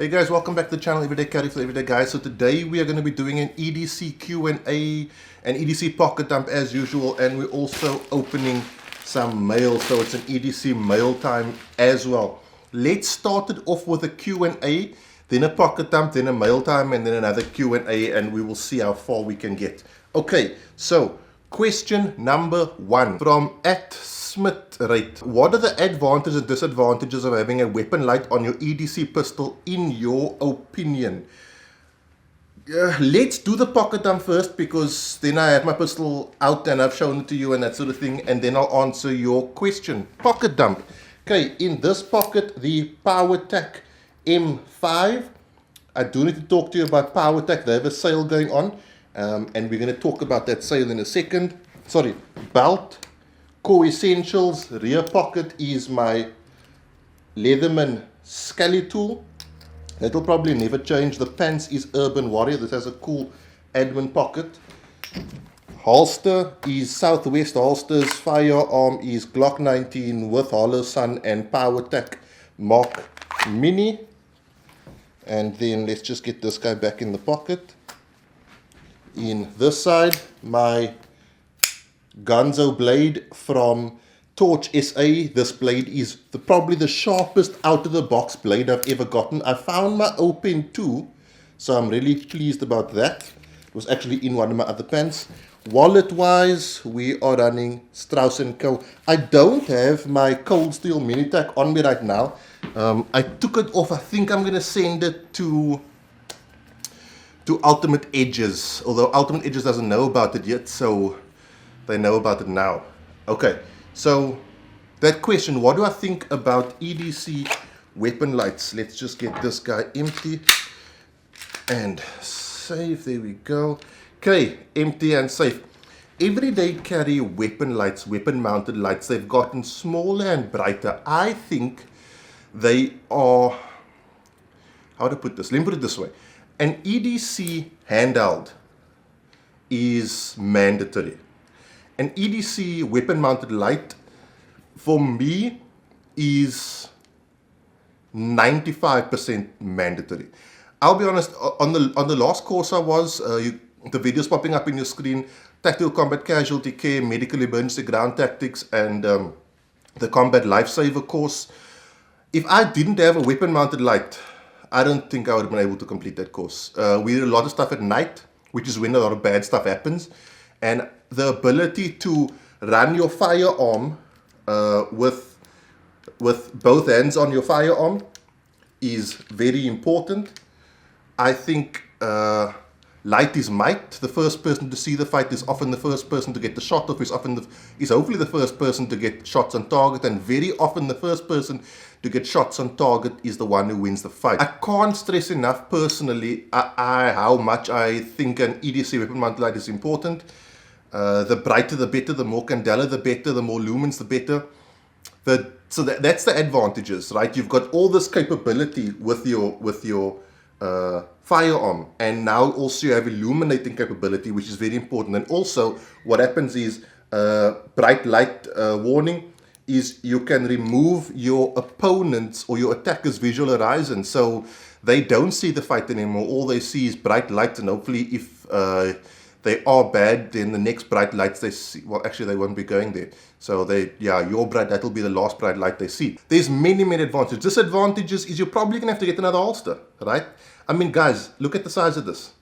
Hey guys, welcome back to the channel Everyday Carry for Everyday Guys. So today we are going to be doing an EDC Q&A and EDC pocket dump as usual, and we're also opening some mail, so it's an EDC mail time as well. Let's start it off with a Q&A, then a pocket dump, then a mail time, and then another Q&A, and we will see how far we can get. Okay, so question number 1 from @SmithRate. What are the advantages and disadvantages of having a weapon light on your EDC pistol in your opinion? Let's do the pocket dump first, because then I have my pistol out and I've shown it to you and that sort of thing, and then I'll answer your question. Pocket dump. Okay, in this pocket, the PowerTac M5. I do need to talk to you about PowerTac. They have a sale going on, and we're going to talk about that sale in a second. Sorry, belt. Core essentials. Rear pocket is my Leatherman Scully tool. That'll probably never change. The pants is Urban Warrior. This has a cool admin pocket. Holster is Southwest Holsters. Firearm is Glock 19 with Hollow Sun and PowerTac Mark Mini. And then let's just get this guy back in the pocket. In this side, my Gunzo blade from TorchSA. This blade is probably the sharpest out of the box blade I've ever gotten. I found my Open 2, so I'm really pleased about that. It was actually in one of my other pants. Wallet wise, we are running Strauss & Co. I don't have my Cold Steel Mini-Tac on me right now. I took it off. I think I'm going to send it to Ultimate Edges, although Ultimate Edges doesn't know about it yet, so they know about it now. Okay, so that question, what do I think about EDC weapon lights? Let's just get this guy empty and safe. There we go. Okay, empty and safe. Everyday carry weapon lights, weapon mounted lights, they've gotten smaller and brighter. I think they are, how to put this? Let me put it this way. An EDC handheld is mandatory. An EDC weapon mounted light for me is 95% mandatory. I'll be honest, on the last course I was, the videos popping up in your screen, Tactical Combat Casualty Care, Medical Emergency Ground Tactics, and the Combat Lifesaver course. If I didn't have a weapon mounted light, I don't think I would have been able to complete that course. We did a lot of stuff at night, which is when a lot of bad stuff happens. And the ability to run your firearm with both hands on your firearm is very important. I think light is might. The first person to see the fight is often the first person to get the shot off, is hopefully the first person to get shots on target, and very often the first person to get shots on target is the one who wins the fight. I can't stress enough personally how much I think an EDC weapon mounted light is important. The brighter the better, the more candela the better, the more lumens the better. So that's the advantages, right? You've got all this capability with your firearm, and now also you have illuminating capability, which is very important. And also what happens is bright light warning is you can remove your opponent's or your attacker's visual horizon, so they don't see the fight anymore. All they see is bright light, and hopefully if they are bad, then the next bright lights they see, well, actually they won't be going there. So that'll be the last bright light they see. There's many advantages. Disadvantages is you're probably gonna have to get another holster, right? I mean, guys, look at the size of this.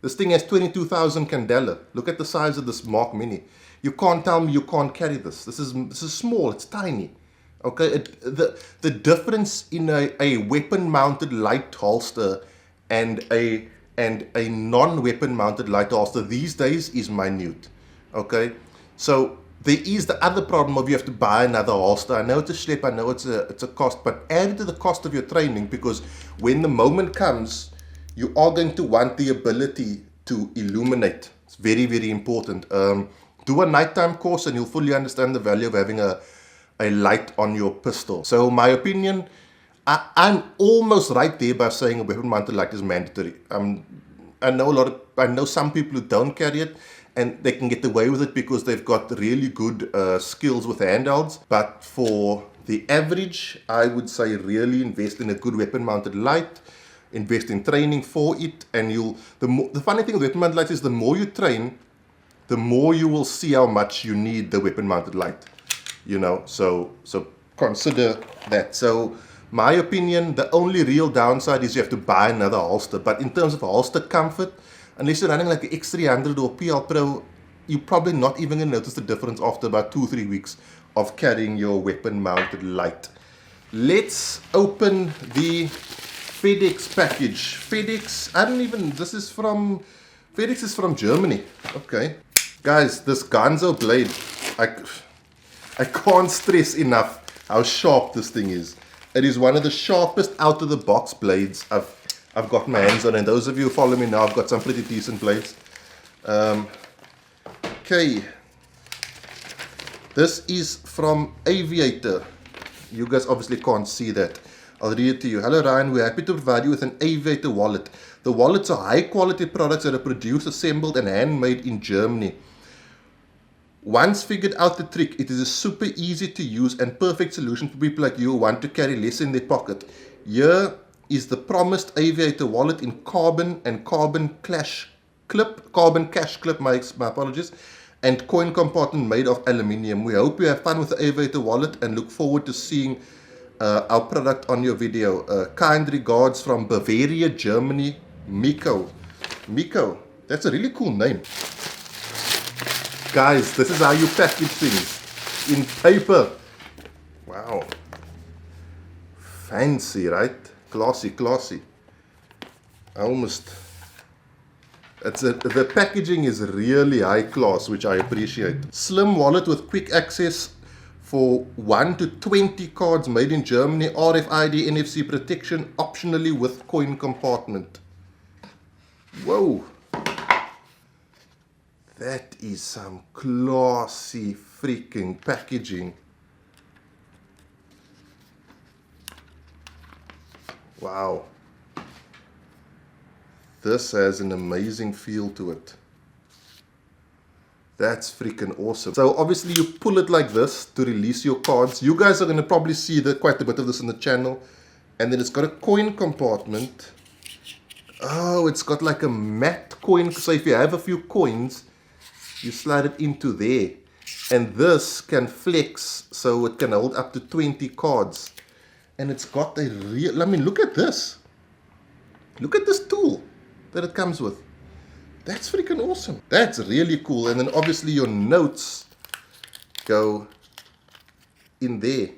This thing has 22,000 candela. Look at the size of this Mark Mini. You can't tell me you can't carry this. This is small. It's tiny. Okay, the difference in a weapon mounted light holster and a non-weapon mounted light holster these days is minute. Okay, so there is the other problem of you have to buy another holster. I know it's a schlep, I know it's a cost, but add to the cost of your training, because when the moment comes, you are going to want the ability to illuminate. It's very important. Do a nighttime course and you'll fully understand the value of having a light on your pistol. So my opinion, I'm almost right there by saying a weapon mounted light is mandatory. I know some people who don't carry it, and they can get away with it because they've got really good skills with handhelds. But for the average, I would say really invest in a good weapon mounted light. invest in training for it, and the funny thing with weapon mounted lights is the more you train, the more you will see how much you need the weapon mounted light, you know, so consider that. So my opinion, the only real downside is you have to buy another holster, but in terms of holster comfort, unless you're running like an X300 or PL Pro, you're probably not even going to notice the difference after about 2-3 weeks of carrying your weapon mounted light. Let's open the FedEx package. FedEx, FedEx is from Germany. Okay. Guys, this Gonzo blade, I can't stress enough how sharp this thing is. It is one of the sharpest out of the box blades I've got my hands on, and those of you who follow me now, I've got some pretty decent blades. Okay. This is from Aviator. You guys obviously can't see that. I'll read it to you. Hello Ryan, we're happy to provide you with an Aviator wallet. The wallets are high quality products that are produced, assembled and handmade in Germany. Once figured out the trick, it is a super easy to use and perfect solution for people like you who want to carry less in their pocket. Here is the promised Aviator wallet in carbon and carbon cash clip, my apologies, and coin compartment made of aluminium. We hope you have fun with the Aviator wallet and look forward to seeing our product on your video. Kind regards from Bavaria, Germany, Miko. Miko, that's a really cool name. Guys, this is how you package things. In paper. Wow. Fancy, right? Classy, classy. The packaging is really high class, which I appreciate. Slim wallet with quick access for 1 to 20 cards made in Germany. RFID, NFC protection, optionally with coin compartment. Whoa. That is some classy freaking packaging. Wow. This has an amazing feel to it. That's freaking awesome. So obviously you pull it like this to release your cards. You guys are going to probably see quite a bit of this on the channel. And then it's got a coin compartment. Oh, it's got like a matte coin. So if you have a few coins, you slide it into there. And this can flex so it can hold up to 20 cards. And it's got a real, I mean, look at this. Look at this tool that it comes with. That's freaking awesome. That's really cool. And then obviously your notes go in there.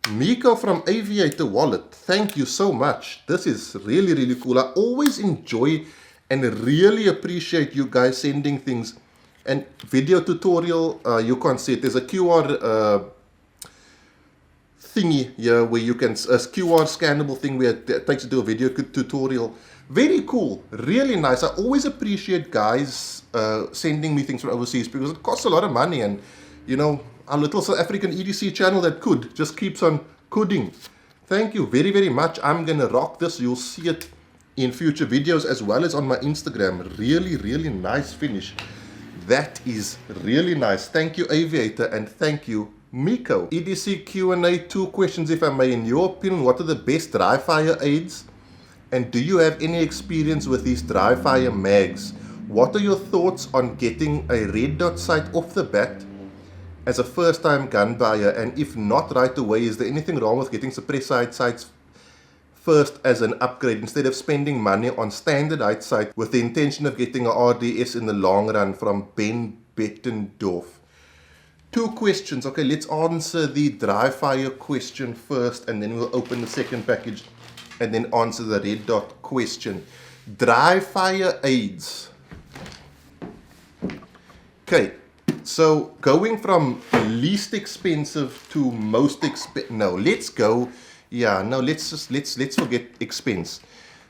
Miko from Aviator Wallet, thank you so much. This is really, really cool. I always enjoy and really appreciate you guys sending things. And video tutorial, you can't see it. There's a QR thingy here where you can, a QR scannable thing where it takes you to a video tutorial. Very cool, really nice. I always appreciate guys sending me things from overseas because it costs a lot of money, and you know, our little South African EDC channel that could just keeps on coding. Thank you very, very much. I'm gonna rock this. You'll see it in future videos as well as on my Instagram. Really, really nice finish. That is really nice. Thank you, Aviator, and thank you, Miko. EDC Q&A, 2 questions if I may. In your opinion, what are the best dry fire aids? And do you have any experience with these dry fire mags? What are your thoughts on getting a red dot sight off the bat as a first time gun buyer? And if not right away, is there anything wrong with getting suppressed sights first as an upgrade instead of spending money on standardized sight with the intention of getting a RDS in the long run? From Ben Bettendorf. 2 questions. Okay, let's answer the dry fire question first, and then we'll open the second package and then answer the red dot question. Dry fire aids. Okay, so going from least expensive to most expensive. No, let's go. Yeah, no, let's forget expense.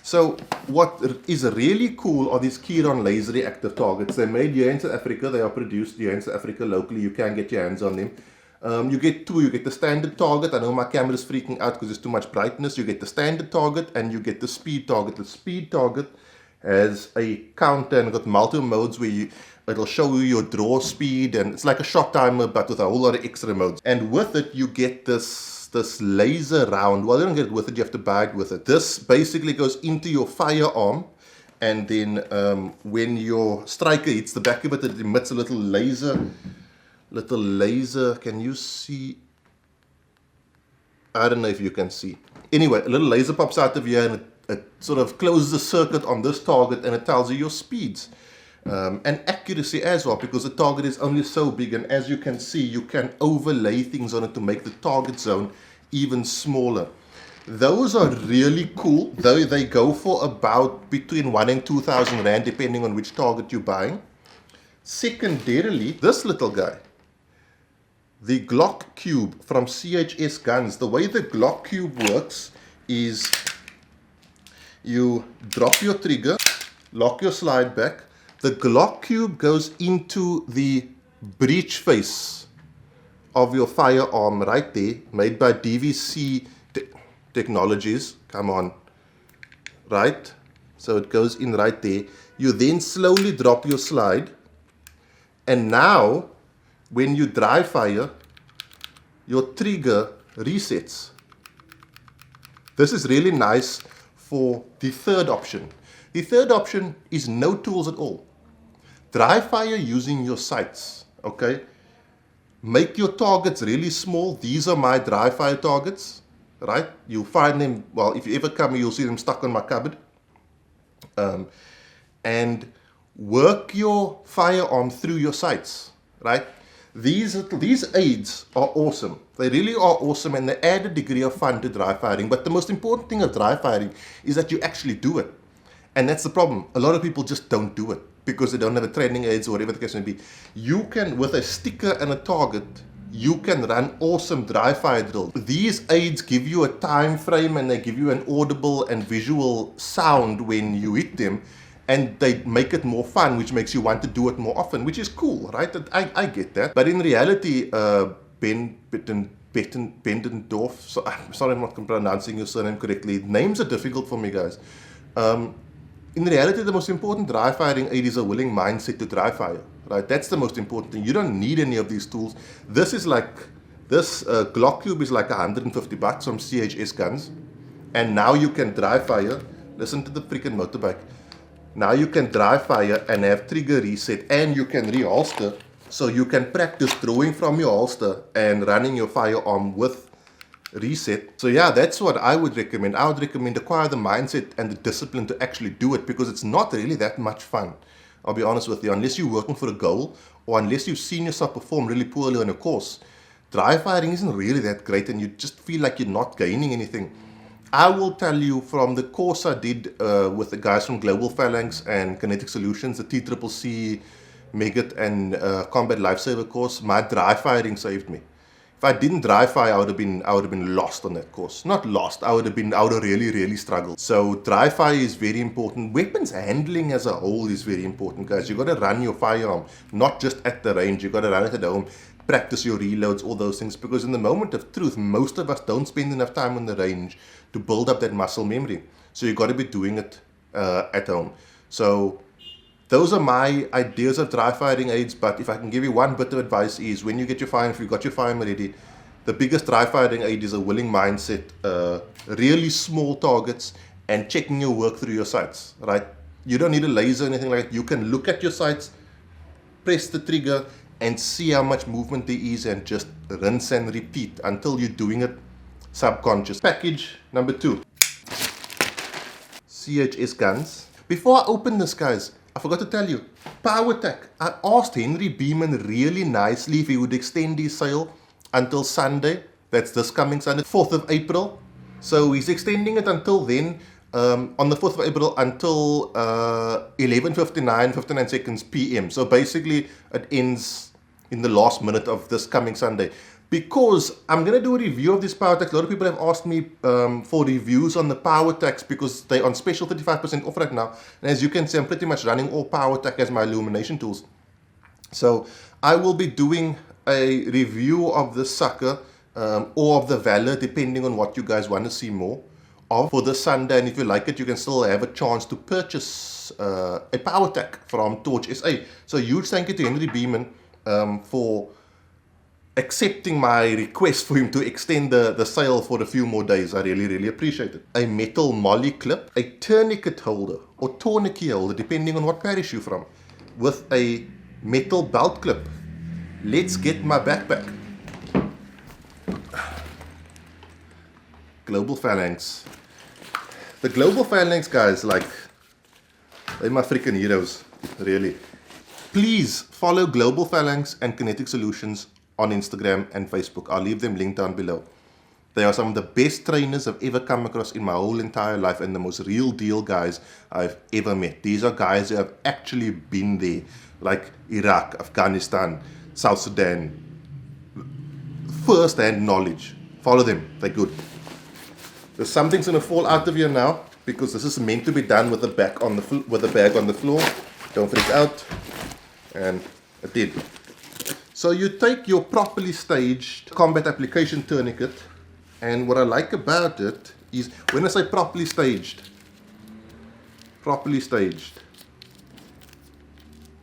So what is really cool are these Keyron laser reactive targets. They're made here in South Africa. They are produced here in South Africa locally. You can get your hands on them. You get 2. You get the standard target. I know my camera is freaking out because there's too much brightness. You get the standard target and you get the speed target. The speed target has a counter and got multiple modes where it'll show you your draw speed, and it's like a shot timer but with a whole lot of extra modes. And with it you get this this laser round. Well, you don't get it with it, you have to buy it with it. This basically goes into your firearm, and then when your striker hits the back of it, it emits a little laser. Can you see? I don't know if you can see. Anyway, a little laser pops out of here, and it sort of closes the circuit on this target, and it tells you your speeds. And accuracy as well, because the target is only so big, and as you can see, you can overlay things on it to make the target zone even smaller. Those are really cool, though they go for about between 1 and 2,000 Rand, depending on which target you're buying. Secondarily, this little guy, the Glock Cube from CHS Guns. The way the Glock Cube works is you drop your trigger, lock your slide back. The Glock Cube goes into the breech face of your firearm right there, made by DVC Technologies. Come on. Right? So it goes in right there. You then slowly drop your slide. And now, when you dry fire, your trigger resets. This is really nice for the third option. The third option is no tools at all. Dry fire using your sights, okay? Make your targets really small. These are my dry fire targets, right? You'll find them, well, if you ever come, you'll see them stuck on my cupboard. And work your firearm through your sights, right? These aids are awesome. They really are awesome, and they add a degree of fun to dry firing. But the most important thing of dry firing is that you actually do it. And that's the problem. A lot of people just don't do it because they don't have the training aids or whatever the case may be. You can, with a sticker and a target, you can run awesome dry fire drills. These aids give you a time frame, and they give you an audible and visual sound when you hit them, and they make it more fun, which makes you want to do it more often, which is cool, right? I get that. But in reality, Bendendorf, so, I'm sorry I'm not pronouncing your surname correctly. Names are difficult for me, guys. In reality, the most important dry firing aid is a willing mindset to dry fire, right? That's the most important thing. You don't need any of these tools. This Glock Cube is like $150 from CHS Guns. And now you can dry fire. Listen to the freaking motorbike. Now you can dry fire and have trigger reset, and you can reholster. So you can practice drawing from your holster and running your firearm with reset. So yeah, that's what I would recommend. I would recommend acquire the mindset and the discipline to actually do it, because it's not really that much fun. I'll be honest with you, unless you're working for a goal, or unless you've seen yourself perform really poorly on a course. Dry firing isn't really that great, and you just feel like you're not gaining anything. I will tell you, from the course I did with the guys from Global Phalanx and Kinetic Solutions, the TCCC, Megat and Combat Lifesaver course, my dry firing saved me. If I didn't dry fire, I would have been lost on that course. Not lost, I would have really struggled. So dry fire is very important. Weapons handling as a whole is very important, guys. You got to run your firearm, not just at the range. You got to run it at home, practice your reloads, all those things. Because in the moment of truth, most of us don't spend enough time on the range to build up that muscle memory. So you got to be doing it at home. So those are my ideas of dry firing aids, but if I can give you one bit of advice is, when you get your firearm, if you've got your firearm ready, the biggest dry firing aid is a willing mindset, really small targets, and checking your work through your sights, right? You don't need a laser or anything like that. You can look at your sights, press the trigger, and see how much movement there is, and just rinse and repeat until you're doing it subconscious. Package number 2. CHS Guns. Before I open this, guys, I forgot to tell you, PowerTac. I asked Henry Beeman really nicely if he would extend his sale until Sunday. That's this coming Sunday, 4th of April. So he's extending it until then, on the 4th of April, until 11:59 seconds PM. So basically, it ends in the last minute of this coming Sunday. Because I'm going to do a review of this PowerTac. A lot of people have asked me for reviews on the PowerTacs, because they're on special 35% off right now. And as you can see, I'm pretty much running all PowerTac as my illumination tools. So I will be doing a review of this sucker, or of the Valor, depending on what you guys want to see more of for this Sunday. And if you like it, you can still have a chance to purchase a PowerTac from TorchSA. So huge thank you to Henry Beeman for accepting my request for him to extend the sale for a few more days. I really, really appreciate it. A metal molly clip, a tourniquet holder or tourniquet holder, depending on what parish you're from, with a metal belt clip. Let's get my backpack. Global Phalanx. The Global Phalanx guys, like, they're my freaking heroes, really. Please follow Global Phalanx and Kinetic Solutions on Instagram and Facebook. I'll leave them linked down below. They are some of the best trainers I've ever come across in my whole entire life, and the most real deal guys I've ever met. These are guys who have actually been there, like Iraq, Afghanistan, South Sudan. First-hand knowledge. Follow them, they're good. There's something's gonna fall out of here now because this is meant to be done with the bag on the floor. Don't freak out. And it did. So you take your properly staged combat application tourniquet, and what I like about it is, when I say properly staged,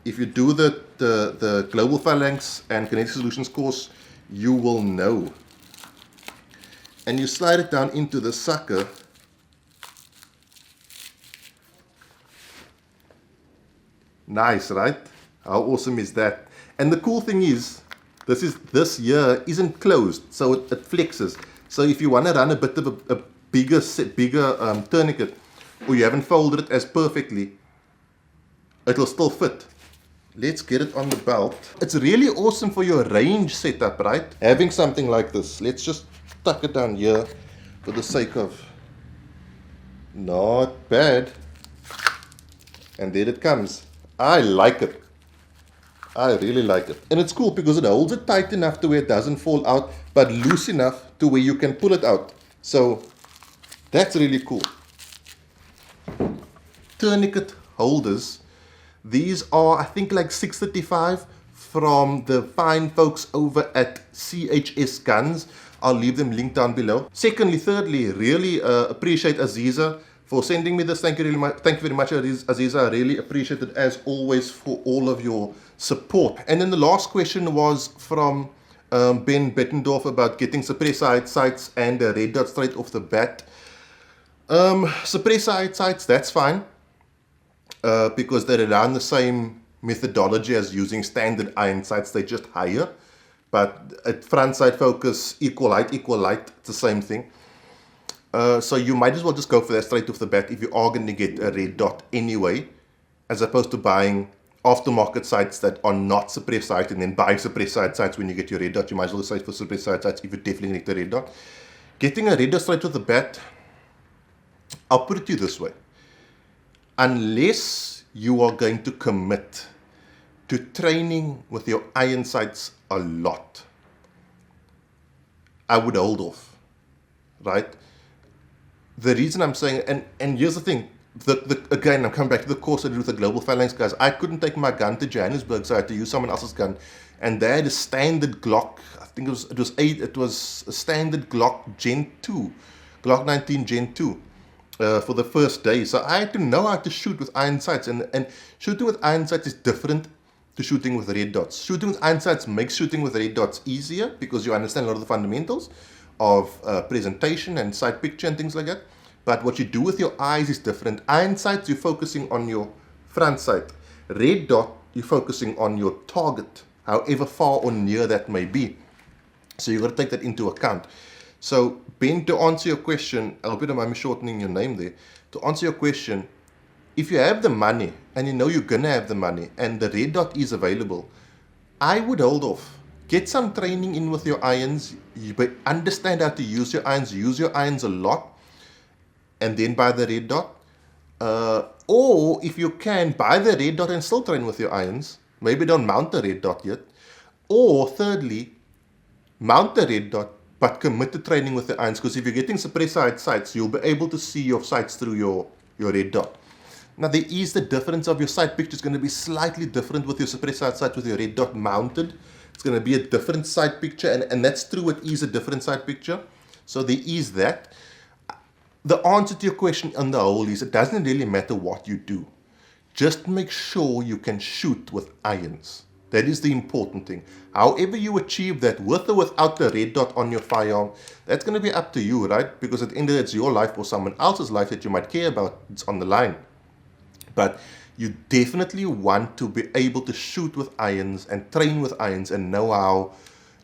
if you do the Global Phalanx and Kinetic Solutions course, you will know. And you slide it down into the sucker. Nice, right? How awesome is that? And the cool thing is, this here isn't closed, so it flexes. So if you want to run a bit of a bigger tourniquet, or you haven't folded it as perfectly, it'll still fit. Let's get it on the belt. It's really awesome for your range setup, right? Having something like this. Let's just tuck it down here for the sake of... Not bad. And there it comes. I like it. I really like it. And it's cool because it holds it tight enough to where it doesn't fall out, but loose enough to where you can pull it out. So that's really cool. Tourniquet holders. These are, I think, like $6.35 from the fine folks over at CHS Guns. I'll leave them linked down below. Thirdly, really appreciate Aziza for sending me this. Thank you very much, Aziza. I really appreciate it, as always, for all of your support. And then the last question was from Ben Bettendorf about getting suppressor sights and a red dot straight off the bat. Suppressor sights, that's fine, because they're around the same methodology as using standard iron sights. They're just higher, but at front sight focus, equal light, it's the same thing. So you might as well just go for that straight off the bat if you are going to get a red dot anyway, as opposed to buying aftermarket sights that are not suppressed sight and then buying suppressed sights when you get your red dot. You might as well decide for suppressed sights if you definitely need the red dot. Getting a red dot straight off the bat, I'll put it to you this way. Unless you are going to commit to training with your iron sights a lot, I would hold off, right? The reason I'm saying, and here's the thing, again, I'm coming back to the course I did with the Global Phalanx guys. I couldn't take my gun to Johannesburg, so I had to use someone else's gun, and they had a standard Glock. I think it was a standard Glock Gen 2, Glock 19 Gen 2, for the first day. So I had to know how to shoot with iron sights, and shooting with iron sights is different to shooting with red dots. Shooting with iron sights makes shooting with red dots easier because you understand a lot of the fundamentals of presentation and sight picture and things like that. But what you do with your eyes is different. Iron sights, you're focusing on your front sight. Red dot, you're focusing on your target, however far or near that may be. So you've got to take that into account. So Ben, to answer your question, I hope you don't mind me shortening your name there. To answer your question, if you have the money and you know you're going to have the money and the red dot is available, I would hold off. Get some training in with your irons, but understand how to use your irons a lot, and then buy the red dot. Or if you can, buy the red dot and still train with your irons. Maybe don't mount the red dot yet. Or thirdly, mount the red dot, but commit to training with the irons, because if you're getting suppressor sights, you'll be able to see your sights through your red dot. Now there is the difference of your sight picture is going to be slightly different with your suppressor sight with your red dot mounted. It's going to be a different sight picture, and that's true, it is a different sight picture. So there is that. The answer to your question on the whole is it doesn't really matter what you do. Just make sure you can shoot with irons. That is the important thing. However you achieve that, with or without the red dot on your firearm, that's going to be up to you, right? Because at the end of it, it's your life or someone else's life that you might care about. It's on the line. But you definitely want to be able to shoot with irons and train with irons and know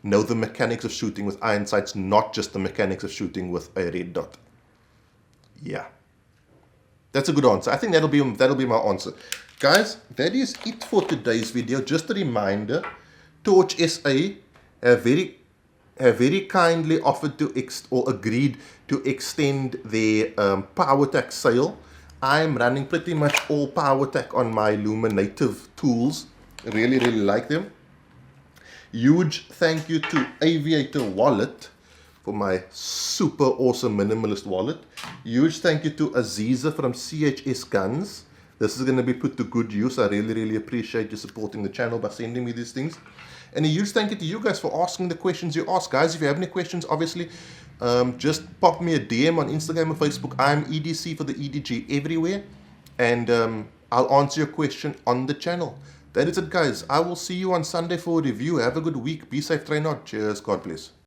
the mechanics of shooting with iron sights, not just the mechanics of shooting with a red dot. Yeah. That's a good answer. I think that'll be my answer. Guys, that is it for today's video. Just a reminder, TorchSA have very kindly offered to agreed to extend their power tack sale. I'm running pretty much all power tack on my Luma native tools. Really like them. Huge thank you to Aviator Wallet for my super awesome minimalist wallet. Huge thank you to Aziza from CHS Guns. This is going to be put to good use. I really appreciate you supporting the channel by sending me these things. And a huge thank you to you guys for asking the questions you ask. Guys, if you have any questions, obviously, just pop me a DM on Instagram or Facebook. I'm EDC for the EDG everywhere. And I'll answer your question on the channel. That is it, guys. I will see you on Sunday for a review. Have a good week. Be safe, train on. Cheers. God bless.